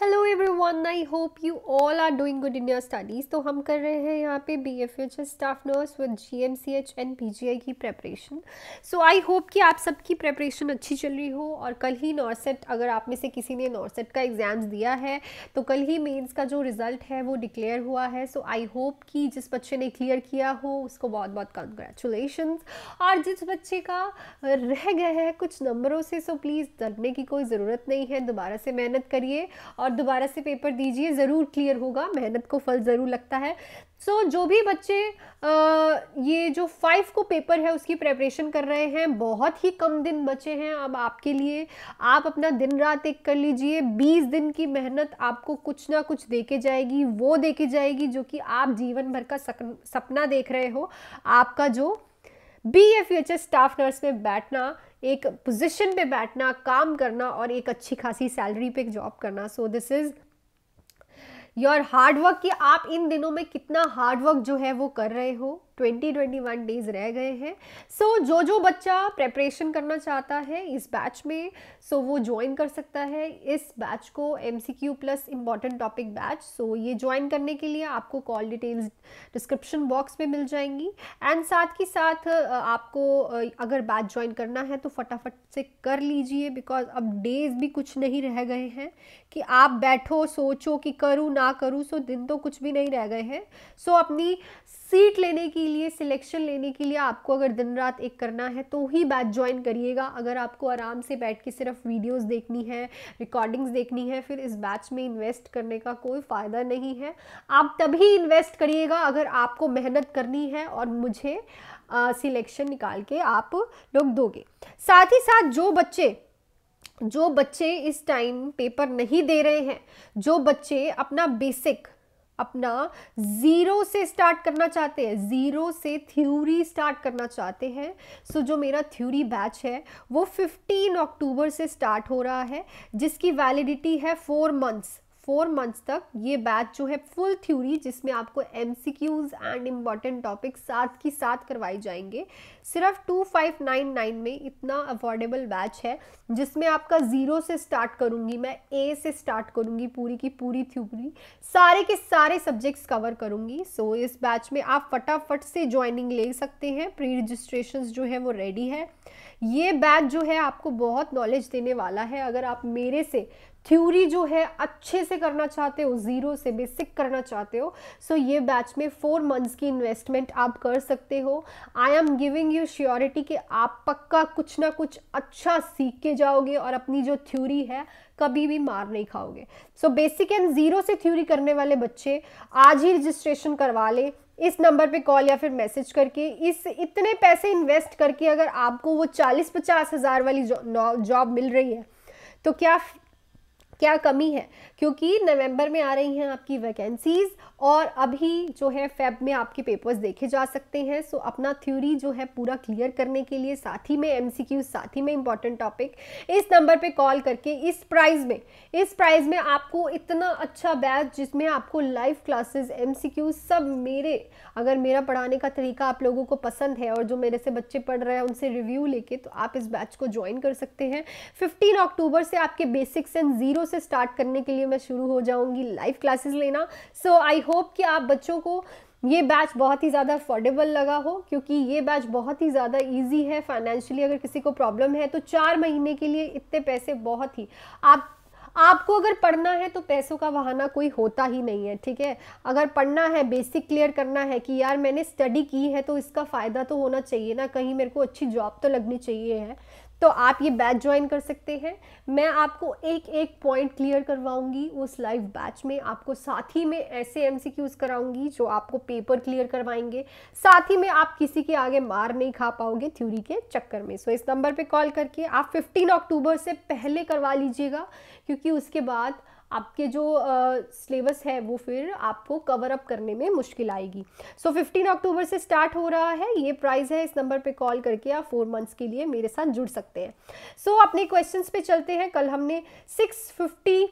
Hello everyone, I hope you all are doing good in your studies. तो हम कर रहे हैं यहाँ पे BFHS staff nurse with GMCH and PGI की प्रेपरेशन। सो आई होप कि आप सबकी प्रेपरेशन अच्छी चल रही हो। और कल ही नॉर्सेट, अगर आप में से किसी ने नॉर्सेट का एग्ज़ाम्स दिया है तो कल ही मेंस का जो रिज़ल्ट है वो डिक्लेयर हुआ है। सो आई होप कि जिस बच्चे ने क्लियर किया हो उसको बहुत बहुत कंग्रेचुलेशंस। और जिस बच्चे का रह गया है कुछ नंबरों से, सो प्लीज़ डरने की कोई ज़रूरत नहीं है, दोबारा से मेहनत करिए और दोबारा से पेपर दीजिए, ज़रूर क्लियर होगा, मेहनत को फल ज़रूर लगता है। सो जो भी बच्चे ये जो 5 को पेपर है उसकी प्रेपरेशन कर रहे हैं, बहुत ही कम दिन बचे हैं अब आपके लिए। आप अपना दिन रात एक कर लीजिए, 20 दिन की मेहनत आपको कुछ ना कुछ देके जाएगी, वो देके जाएगी जो कि आप जीवन भर का सपना देख रहे हो। आपका जो BFHS स्टाफ नर्स में बैठना, एक पोजीशन पे बैठना, काम करना और एक अच्छी खासी सैलरी पे जॉब करना। So this is your hard work कि आप इन दिनों में कितना हार्ड वर्क जो है वो कर रहे हो। 21 डेज रह गए हैं। सो जो बच्चा प्रेपरेशन करना चाहता है इस बैच में, सो वो ज्वाइन कर सकता है इस बैच को, MCQ plus important topic batch. So ये ज्वाइन करने के लिए आपको कॉल डिटेल्स डिस्क्रिप्शन बॉक्स में मिल जाएंगी। एंड साथ ही साथ आपको अगर बैच ज्वाइन करना है तो फटाफट से कर लीजिए, बिकॉज अब डेज भी कुछ नहीं रह गए हैं कि आप बैठो सोचो कि करूँ ना करूँ। सो दिन तो कुछ भी नहीं रह गए हैं। सो अपनी सीट लेने के लिए, सिलेक्शन लेने के लिए आपको अगर दिन रात एक करना है तो ही बैच ज्वाइन करिएगा। अगर आपको आराम से बैठ के सिर्फ वीडियोस देखनी है, रिकॉर्डिंग्स देखनी है, फिर इस बैच में इन्वेस्ट करने का कोई फ़ायदा नहीं है। आप तभी इन्वेस्ट करिएगा अगर आपको मेहनत करनी है और मुझे सिलेक्शन निकाल के आप लोग दोगे। साथ ही साथ जो बच्चे इस टाइम पेपर नहीं दे रहे हैं, जो बच्चे अपना बेसिक अपना ज़ीरो से स्टार्ट करना चाहते हैं, ज़ीरो से थ्योरी स्टार्ट करना चाहते हैं, सो जो मेरा थ्योरी बैच है वो 15 अक्टूबर से स्टार्ट हो रहा है, जिसकी वैलिडिटी है 4 मंथ्स तक। ये बैच जो है फुल थ्योरी, जिसमें आपको MCQs एंड इम्पॉर्टेंट टॉपिक साथ की साथ करवाए जाएंगे, सिर्फ 2599 में। इतना अफोर्डेबल बैच है जिसमें आपका ज़ीरो से स्टार्ट करूंगी मैं, A से स्टार्ट करूंगी, पूरी की पूरी थ्योरी, सारे के सारे सब्जेक्ट्स कवर करूंगी। सो इस बैच में आप फटाफट से ज्वाइनिंग ले सकते हैं। प्री रजिस्ट्रेशन जो है वो रेडी है। ये बैच जो है आपको बहुत नॉलेज देने वाला है। अगर आप मेरे से थ्योरी जो है अच्छे से करना चाहते हो, ज़ीरो से बेसिक करना चाहते हो, सो ये बैच में 4 मंथ्स की इन्वेस्टमेंट आप कर सकते हो। I am giving you surety कि आप पक्का कुछ ना कुछ अच्छा सीख के जाओगे और अपनी जो थ्योरी है कभी भी मार नहीं खाओगे। सो बेसिक एंड ज़ीरो से थ्योरी करने वाले बच्चे आज ही रजिस्ट्रेशन करवा लें, इस नंबर पे कॉल या फिर मैसेज करके। इस इतने पैसे इन्वेस्ट करके अगर आपको वो 40-50 हज़ार वाली जॉब मिल रही है तो क्या कमी है, क्योंकि नवंबर में आ रही हैं आपकी वैकेंसीज और अभी जो है फेब में आपके पेपर्स देखे जा सकते हैं। सो अपना थ्योरी जो है पूरा क्लियर करने के लिए, साथ ही में MCQ, साथ ही में इंपॉर्टेंट टॉपिक, इस नंबर पे कॉल करके इस प्राइस में आपको इतना अच्छा बैच जिसमें आपको लाइव क्लासेस, MCQ सब अगर मेरा पढ़ाने का तरीका आप लोगों को पसंद है और जो मेरे से बच्चे पढ़ रहे हैं उनसे रिव्यू लेके, तो आप इस बैच को ज्वाइन कर सकते हैं। 15 अक्टूबर से आपके बेसिक्स एंड ज़ीरो से स्टार्ट करने के लिए मैं शुरू हो जाऊंगी लाइव क्लासेस लेना। सो आई होप कि आप बच्चों को ये बैच बहुत ही ज़्यादा अफोर्डेबल लगा हो, क्योंकि ये बैच बहुत ही ज़्यादा इजी है फाइनेंशियली। अगर किसी को प्रॉब्लम है तो 4 महीने के लिए इतने पैसे बहुत ही, आपको अगर पढ़ना है तो पैसों का बहाना कोई होता ही नहीं है, ठीक है। अगर पढ़ना है, बेसिक क्लियर करना है कि यार मैंने स्टडी की है तो इसका फ़ायदा तो होना चाहिए ना, कहीं मेरे को अच्छी जॉब तो लगनी चाहिए है, तो आप ये बैच ज्वाइन कर सकते हैं। मैं आपको एक एक पॉइंट क्लियर करवाऊंगी उस लाइव बैच में। आपको साथ ही में ऐसे MCQs कराऊंगी जो आपको पेपर क्लियर करवाएंगे, साथ ही में आप किसी के आगे मार नहीं खा पाओगे थ्योरी के चक्कर में। सो इस नंबर पे कॉल करके आप 15 अक्टूबर से पहले करवा लीजिएगा, क्योंकि उसके बाद आपके जो सिलेबस है वो फिर आपको कवर अप करने में मुश्किल आएगी। सो 15 अक्टूबर से स्टार्ट हो रहा है, ये प्राइस है। इस नंबर पे कॉल करके आप 4 मंथ्स के लिए मेरे साथ जुड़ सकते हैं। सो अपने क्वेश्चंस पे चलते हैं। कल हमने 655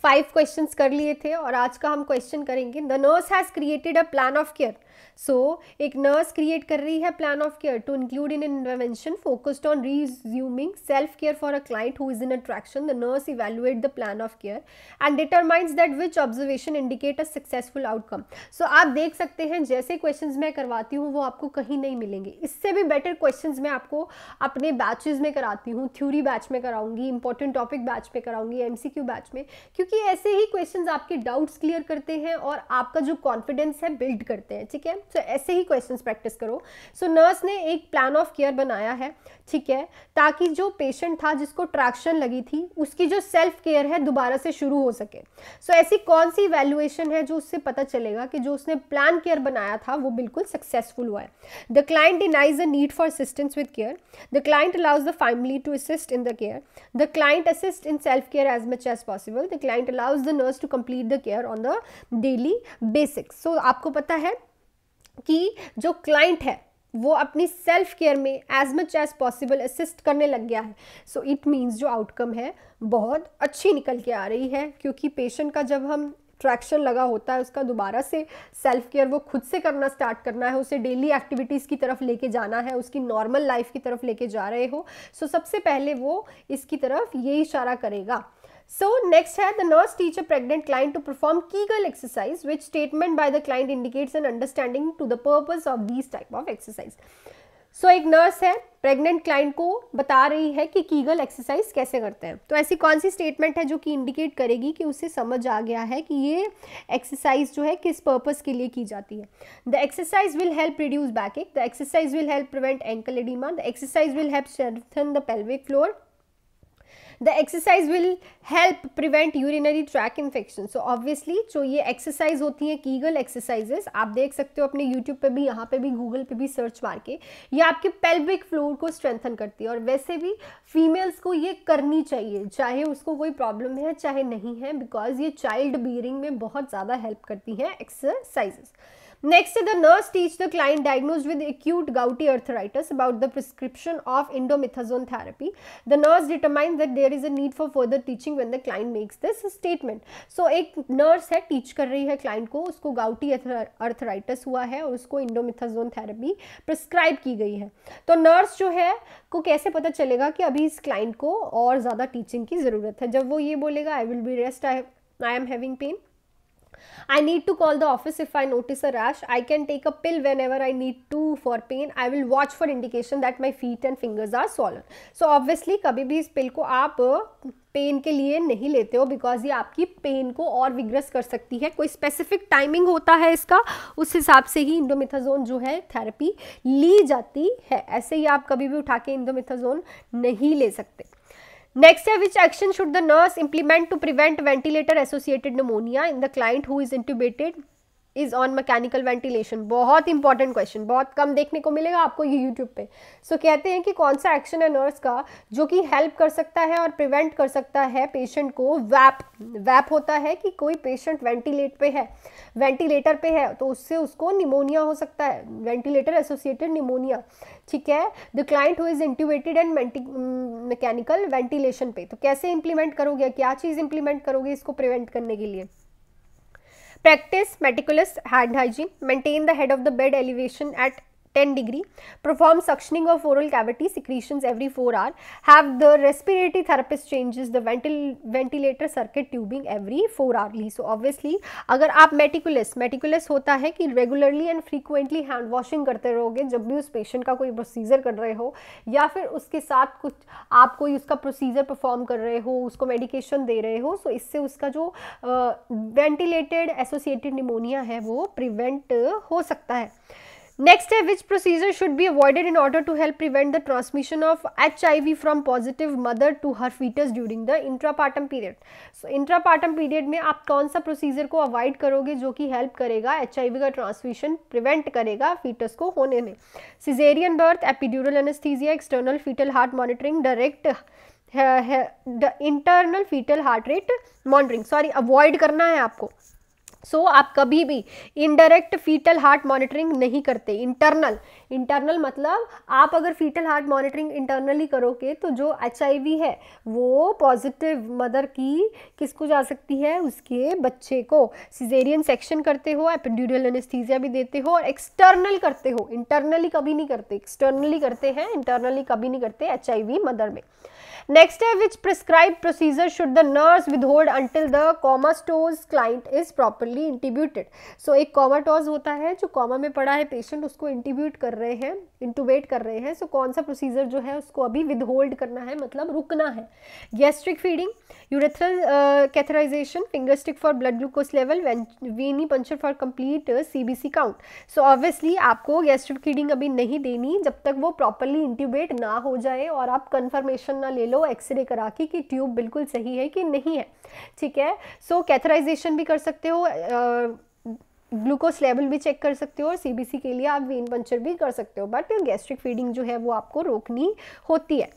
5 क्वेश्चंस कर लिए थे और आज का हम क्वेश्चन करेंगे। The nurse has created a plan of care. So एक नर्स क्रिएट कर रही है plan of care to include in intervention focused on resuming self care for a client who is in attraction. The nurse evaluate the plan of care and determines that which observation indicate a successful outcome. So आप देख सकते हैं जैसे questions मैं करवाती हूँ वो आपको कहीं नहीं मिलेंगे। इससे भी बेटर क्वेश्चंस मैं आपको अपने बैचेस में कराती हूँ, थ्योरी बैच में कराऊंगी, इंपॉर्टेंट टॉपिक बैच में कराऊंगी, एमसीक्यू बैच में, क्योंकि ऐसे ही क्वेश्चंस आपके डाउट्स क्लियर करते हैं और आपका जो कॉन्फिडेंस है बिल्ड करते हैं। ठीक है, तो ऐसे ही क्वेश्चंस प्रैक्टिस करो। सो नर्स ने एक प्लान ऑफ केयर बनाया है, ठीक है, ताकि जो पेशेंट था जिसको ट्रैक्शन लगी थी उसकी जो सेल्फ केयर है दोबारा से शुरू हो सके। सो ऐसी कौन सी इवैल्यूएशन है जो उससे पता चलेगा कि जो उसने प्लान केयर बनाया था वो बिल्कुल सक्सेसफुल हुआ है। The client denies the need for assistance with care. The client allows the family to assist in the care. The client assist in self care as much as possible. The client allows the nurse to complete the care on the daily basics. So आपको पता है कि जो client है वो अपनी self care में as much as possible assist करने लग गया है। सो इट मीन्स जो आउटकम है बहुत अच्छी निकल के आ रही है, क्योंकि पेशेंट का जब हम ट्रैक्शन लगा होता है उसका दोबारा से सेल्फ केयर वो खुद से करना स्टार्ट करना है, उसे डेली एक्टिविटीज़ की तरफ लेके जाना है, उसकी नॉर्मल लाइफ की तरफ लेके जा रहे हो। सो सबसे पहले वो इसकी तरफ ये इशारा करेगा। So next है the nurse teach a pregnant client to perform Kegel exercise, which statement by the client indicates an understanding to the purpose of these type of exercise. So एक नर्स है प्रेग्नेंट क्लाइंट को बता रही है कि Kegel exercise कैसे करते हैं। तो ऐसी कौन सी स्टेटमेंट है जो कि इंडिकेट करेगी कि उसे समझ आ गया है कि ये एक्सरसाइज जो है किस पर्पस के लिए की जाती है। The exercise will help reduce बैकएक। The exercise will help prevent ankle oedema. The exercise will help strengthen the pelvic floor. The exercise will help prevent urinary tract infection. So obviously जो ये exercise होती हैं Kegel exercises, आप देख सकते हो अपने YouTube पे भी, यहाँ पे भी, गूगल पे भी सर्च मार के, ये आपके पेल्विक फ्लोर को स्ट्रेंथन करती है। और वैसे भी फीमेल्स को ये करनी चाहिए, चाहे उसको कोई प्रॉब्लम है चाहे नहीं है, बिकॉज ये चाइल्ड बियरिंग में बहुत ज़्यादा हेल्प करती हैं exercises. Next, the nurse teach the client diagnosed with acute gouty arthritis about the prescription of indomethacin therapy. The nurse determines that there is a need for further teaching when the client makes this statement. So एक nurse है teach कर रही है client को, उसको gouty arthritis हुआ है और उसको indomethacin therapy prescribe की गई है। तो nurse जो है को कैसे पता चलेगा कि अभी इस client को और ज़्यादा teaching की ज़रूरत है। जब वो ये बोलेगा I will be rest, I am having pain, I need to call the office if I notice a rash, I can take a pill whenever I need to for pain, I will watch for indication that my feet and fingers are swollen. So obviously कभी भी इस पिल को आप pen के लिए नहीं लेते हो, बिकॉज ये आपकी पेन को और विग्रस कर सकती है। कोई स्पेसिफिक टाइमिंग होता है इसका, उस हिसाब से ही इंडोमेथाजोन जो है थेरेपी ली जाती है। ऐसे ही आप कभी भी उठा के इंडोमेथाजोन नहीं ले सकते। Next है which action should the nurse implement to prevent ventilator associated pneumonia in the client who is intubated is on mechanical ventilation। बहुत इंपॉर्टेंट क्वेश्चन, बहुत कम देखने को मिलेगा आपको ये यूट्यूब पे। सो कहते हैं कि कौन सा एक्शन है नर्स का जो कि हेल्प कर सकता है और प्रिवेंट कर सकता है पेशेंट को। वैप होता है कि कोई पेशेंट वेंटिलेटर पे है तो उससे उसको निमोनिया हो सकता है, वेंटिलेटर एसोसिएटेड निमोनिया, ठीक है। The client who is intubated and mechanical ventilation पे, तो कैसे इंप्लीमेंट करोगे, क्या चीज़ इंप्लीमेंट करोगे इसको प्रिवेंट करने के लिए। Practice meticulous hand hygiene. Maintain the head of the bed elevation at 10 degree. Perform suctioning of oral cavity secretions every 4 hours. Have the respiratory therapist changes the ventilator circuit tubing every 4 hourly. So obviously अगर आप meticulous होता है कि regularly and frequently hand washing करते रहोगे जब भी उस पेशेंट का कोई प्रोसीजर कर रहे हो या फिर उसके साथ कुछ आप कोई उसका प्रोसीजर परफॉर्म कर रहे हो, उसको मेडिकेशन दे रहे हो, सो इससे उसका जो वेंटिलेटेड एसोसिएटेड निमोनिया है वो प्रिवेंट हो सकता है। Next है which procedure should be avoided in order to help prevent the transmission of HIV from positive mother to her fetus during the intrapartum period. So intrapartum period में आप कौन सा प्रोसीजर को अवॉइड करोगे जो कि हेल्प करेगा HIV का ट्रांसमिशन प्रिवेंट करेगा फीटस को होने में। Caesarean birth, epidural anaesthesia, external foetal heart monitoring, direct internal foetal heart rate monitoring, sorry avoid करना है आपको। आप कभी भी इनडायरेक्ट फीटल हार्ट मॉनिटरिंग नहीं करते। इंटरनल मतलब आप अगर फीटल हार्ट मॉनिटरिंग इंटरनली करोगे तो जो HIV है वो पॉजिटिव मदर की किसको जा सकती है, उसके बच्चे को। सिजेरियन सेक्शन करते हो, एपिड्यूरल एनेस्थीसिया भी देते हो, और एक्सटर्नल करते हो। इंटरनली कभी नहीं करते, एक्सटर्नली करते हैं, इंटरनली कभी नहीं करते HIV मदर में। नेक्स्ट है, which prescribe procedure should the nurse withhold until the comatose client is properly intubated. एक कोमाटोज होता है, जो कोमा में पड़ा है पेशेंट, उसको इंटीब्यूट कर रहे हैं, इंटूबेट कर रहे हैं। कौन सा प्रोसीजर जो है उसको अभी विदहोल्ड करना है, मतलब रुकना है। Gastric feeding, urethral catheterization, finger stick for blood glucose level, venipuncture for complete CBC count. Obviously आपको गैस्ट्रिक फीडिंग अभी नहीं देनी जब तक वो प्रॉपरली इंट्यूबेट ना हो जाए और आप कंफर्मेशन ना ले लो एक्सरे करा के कि ट्यूब बिल्कुल सही है कि नहीं है, ठीक है। कैथराइजेशन भी कर सकते हो, ग्लूकोज लेवल भी चेक कर सकते हो, और CBC के लिए आप वेन पंचर भी कर सकते हो, बट गैस्ट्रिक फीडिंग जो है वो आपको रोकनी होती है।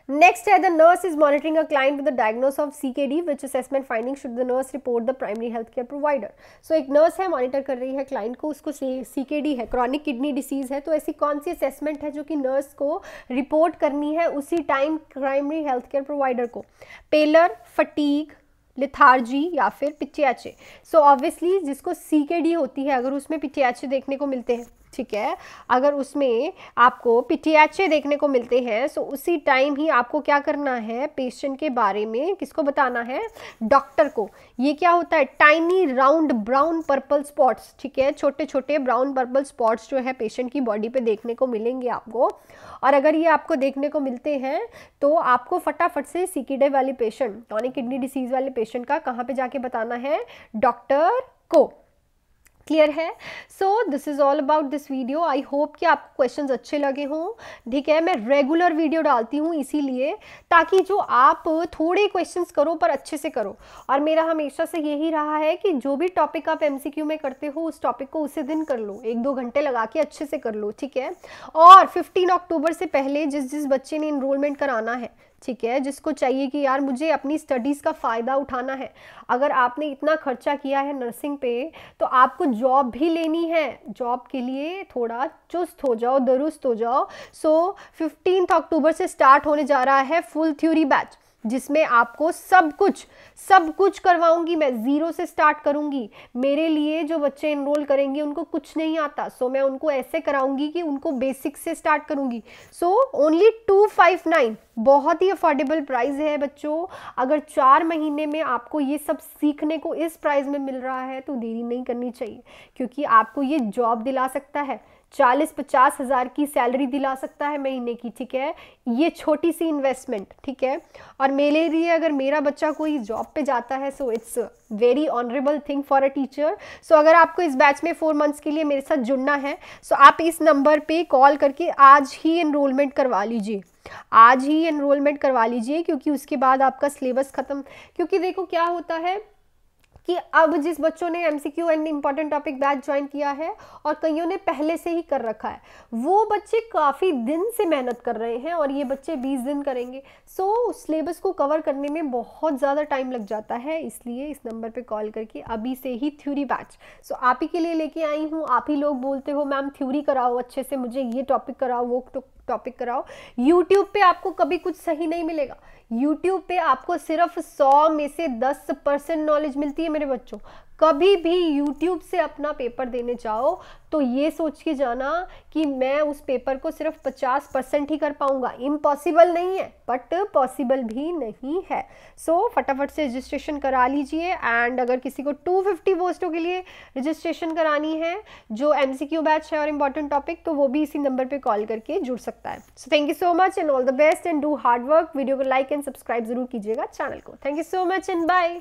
नेक्स्ट है, the nurse is monitoring a client with the diagnose of CKD, which assessment finding should the nurse report the primary health care provider. एक नर्स है, मॉनिटर कर रही है क्लाइंट को, उसको CKD है, क्रॉनिक किडनी डिसीज है। ऐसी कौन सी असेसमेंट है जो कि नर्स को रिपोर्ट करनी है उसी time primary health care provider को? पेलर, फटीग, लिथार्जी या फिर पिचियाचे। ऑब्वियसली जिसको CKD होती है, अगर उसमें पिचियाचे देखने को मिलते हैं, ठीक है, अगर उसमें आपको पिचियाचे देखने को मिलते हैं, उसी टाइम ही आपको क्या करना है, पेशेंट के बारे में किसको बताना है? डॉक्टर को। ये क्या होता है? Tiny round brown purple spots, ठीक है, छोटे छोटे ब्राउन पर्पल स्पॉट्स जो है पेशेंट की बॉडी पे देखने को मिलेंगे आपको। और अगर ये आपको देखने को मिलते हैं तो आपको फटाफट से CKD वाले पेशेंट, क्रॉनिक किडनी डिसीज वाले पेशेंट का कहाँ पे जाके बताना है? डॉक्टर को। क्लियर है? This is all about this video. I hope कि आपको क्वेश्चंस अच्छे लगे हों, ठीक है। मैं रेगुलर वीडियो डालती हूँ इसीलिए, ताकि जो आप थोड़े क्वेश्चंस करो पर अच्छे से करो। और मेरा हमेशा से यही रहा है कि जो भी टॉपिक आप MCQ में करते हो उस टॉपिक को उसी दिन कर लो, 1-2 घंटे लगा के अच्छे से कर लो, ठीक है। और 15 अक्टूबर से पहले जिस बच्चे ने इनरोलमेंट कराना है, ठीक है, जिसको चाहिए कि यार मुझे अपनी स्टडीज़ का फ़ायदा उठाना है, अगर आपने इतना खर्चा किया है नर्सिंग पे तो आपको जॉब भी लेनी है, जॉब के लिए थोड़ा चुस्त हो जाओ, दुरुस्त हो जाओ। 15 अक्टूबर से स्टार्ट होने जा रहा है फुल थ्योरी बैच, जिसमें आपको सब कुछ करवाऊंगी मैं, ज़ीरो से स्टार्ट करूंगी। मेरे लिए जो बच्चे इनरोल करेंगे उनको कुछ नहीं आता, मैं उनको ऐसे कराऊंगी कि उनको बेसिक से स्टार्ट करूंगी। ओनली 259, बहुत ही अफोर्डेबल प्राइस है बच्चों। अगर 4 महीने में आपको ये सब सीखने को इस प्राइस में मिल रहा है तो देरी नहीं करनी चाहिए, क्योंकि आपको ये जॉब दिला सकता है, 40-50 हज़ार की सैलरी दिला सकता है महीने की, ठीक है। ये छोटी सी इन्वेस्टमेंट, ठीक है। और मेरे लिए अगर मेरा बच्चा कोई जॉब पे जाता है it's very honourable thing for a teacher. अगर आपको इस बैच में 4 मंथ्स के लिए मेरे साथ जुड़ना है, आप इस नंबर पे कॉल करके आज ही एनरोलमेंट करवा लीजिए, आज ही एनरोलमेंट करवा लीजिए, क्योंकि उसके बाद आपका सिलेबस ख़त्म। क्योंकि देखो क्या होता है कि अब जिस बच्चों ने MCQ and important topic batch join किया है और कईयों ने पहले से ही कर रखा है, वो बच्चे काफ़ी दिन से मेहनत कर रहे हैं और ये बच्चे 20 दिन करेंगे। सिलेबस को कवर करने में बहुत ज़्यादा टाइम लग जाता है, इसलिए इस नंबर पे कॉल करके अभी से ही थ्योरी बैच आप ही के लिए लेके आई हूँ। आप ही लोग बोलते हो मैम थ्योरी कराओ अच्छे से, मुझे ये टॉपिक कराओ, वो टॉपिक कराओ। यूट्यूब पे आपको कभी कुछ सही नहीं मिलेगा। यूट्यूब पे आपको सिर्फ 100 में से 10% नॉलेज मिलती है मेरे बच्चों। कभी भी यूट्यूब से अपना पेपर देने जाओ तो ये सोच के जाना कि मैं उस पेपर को सिर्फ 50% ही कर पाऊंगा। इम्पॉसिबल नहीं है, बट पॉसिबल भी नहीं है। फटाफट से रजिस्ट्रेशन करा लीजिए। एंड अगर किसी को 250 पोस्टों के लिए रजिस्ट्रेशन करानी है, जो MCQ बैच है और इम्पॉर्टेंट टॉपिक, तो वो भी इसी नंबर पे कॉल करके जुड़ सकता है। Thank you so much and all the best and do hard work. Video को लाइक एंड सब्सक्राइब जरूर कीजिएगा चैनल को। Thank you so much and bye.